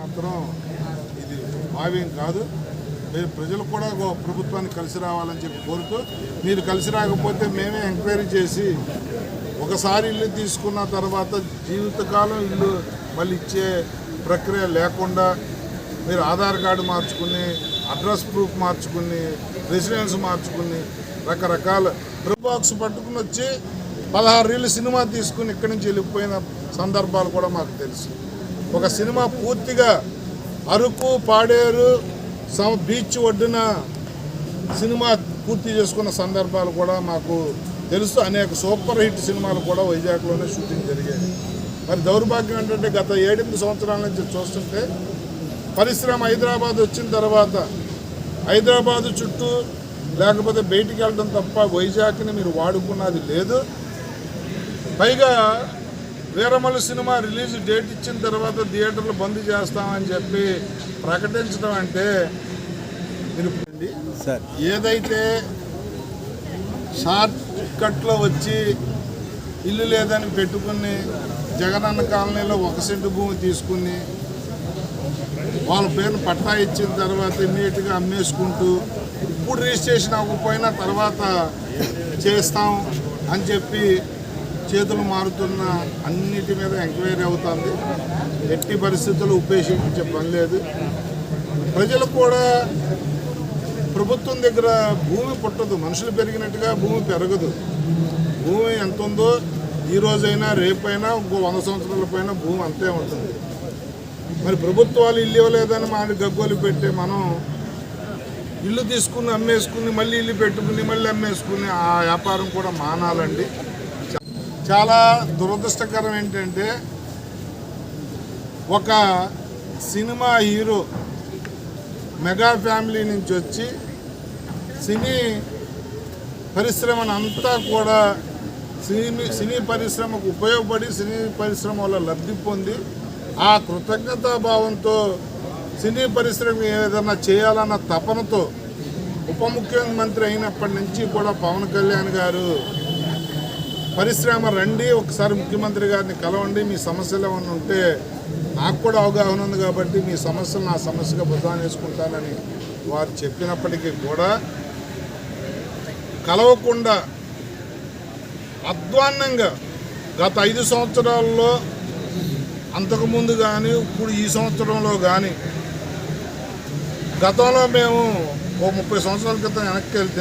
మాత్రం ఇది భావ్యం కాదు. మీరు ప్రజలు కూడా ప్రభుత్వాన్ని కలిసి రావాలని చెప్పి కోరుతూ, మీరు కలిసి రాకపోతే మేమే ఎంక్వైరీ చేసి ఒకసారి ఇల్లు తీసుకున్న తర్వాత జీవితకాలం ఇల్లు మళ్ళీ ఇచ్చే ప్రక్రియ లేకుండా మీరు ఆధార్ కార్డు మార్చుకుని, అడ్రస్ ప్రూఫ్ మార్చుకుని, రెసిడెన్స్ మార్చుకుని రకరకాల బాక్స్ పట్టుకుని వచ్చి 16 రీళ్ళు సినిమా తీసుకుని ఇక్కడి నుంచి వెళ్ళిపోయిన సందర్భాలు కూడా మాకు తెలుసు. ఒక సినిమా పూర్తిగా అరకు, పాడేరు, బీచ్ ఒడ్డున సినిమా పూర్తి చేసుకున్న సందర్భాలు కూడా మాకు తెలుసు. అనేక సూపర్ హిట్ సినిమాలు కూడా వైజాగ్లోనే షూటింగ్ జరిగాయి. మరి దౌర్భాగ్యం ఏంటంటే గత 7-8 సంవత్సరాల నుంచి చూస్తుంటే పరిశ్రమ హైదరాబాద్ వచ్చిన తర్వాత హైదరాబాదు చుట్టూ లేకపోతే బయటికి వెళ్ళడం తప్ప వైజాగ్ని మీరు వాడుకున్నది లేదు. పైగా వీరమల్లు సినిమా రిలీజ్ డేట్ ఇచ్చిన తర్వాత థియేటర్లు బంద్ చేస్తామని చెప్పి ప్రకటించడం అంటే మీరు ఏదైతే షార్ట్ కట్లో వచ్చి ఇల్లు లేదని పెట్టుకుని జగనన్న కాలనీలో 1 సెంటు భూమి తీసుకుని వాళ్ళ పేరును పట్టా ఇచ్చిన తర్వాత ఇమ్మీడియట్గా అమ్మేసుకుంటూ ఇప్పుడు రిజిస్ట్రేషన్ అవ్వకపోయినా తర్వాత చేస్తాం అని చెప్పి చేతులు మారుతున్న అన్నిటి మీద ఎంక్వైరీ అవుతుంది. ఎట్టి పరిస్థితుల్లో ఉపేక్షించే పని లేదు. ప్రజలు కూడా ప్రభుత్వం దగ్గర భూమి పుట్టదు, మనుషులు పెరిగినట్టుగా భూమి పెరగదు. భూమి ఎంత ఉందో ఈ రోజైనా రేపైనా ఇంకో 100 సంవత్సరాల పైన భూమి అంతే ఉంటుంది. మరి ప్రభుత్వాలు ఇల్లు ఇవ్వలేదని మన గగ్గోలు పెట్టే మనం ఇల్లు తీసుకుని అమ్మేసుకుని మళ్ళీ ఇల్లు పెట్టుకుని మళ్ళీ అమ్మేసుకుని ఆ వ్యాపారం కూడా మానాలండి. చాలా దురదృష్టకరం ఏంటంటే ఒక సినిమా హీరో మెగా ఫ్యామిలీ నుంచి వచ్చి సినీ పరిశ్రమను అంతా కూడా సినీ పరిశ్రమకు ఉపయోగపడి సినీ పరిశ్రమ వల్ల లబ్ధి పొంది ఆ కృతజ్ఞతాభావంతో సినీ పరిశ్రమ ఏదైనా చేయాలన్న తపనతో ఉప ముఖ్యమంత్రి అయినప్పటి నుంచి కూడా పవన్ కళ్యాణ్ గారు పరిశ్రమ రండి, ఒకసారి ముఖ్యమంత్రి గారిని కలవండి, మీ సమస్యలు ఏమైనా ఉంటే నాకు కూడా అవగాహన ఉంది కాబట్టి మీ సమస్యలు నా సమస్యగా బుద్ధాన్ని వేసుకుంటానని వారు చెప్పినప్పటికీ కూడా కలవకుండా అధ్వాన్నంగా గత 5 సంవత్సరాల్లో అంతకుముందు కానీ ఇప్పుడు ఈ సంవత్సరంలో కానీ గతంలో మేము 30 సంవత్సరాల క్రితం వెనక్కి వెళ్తే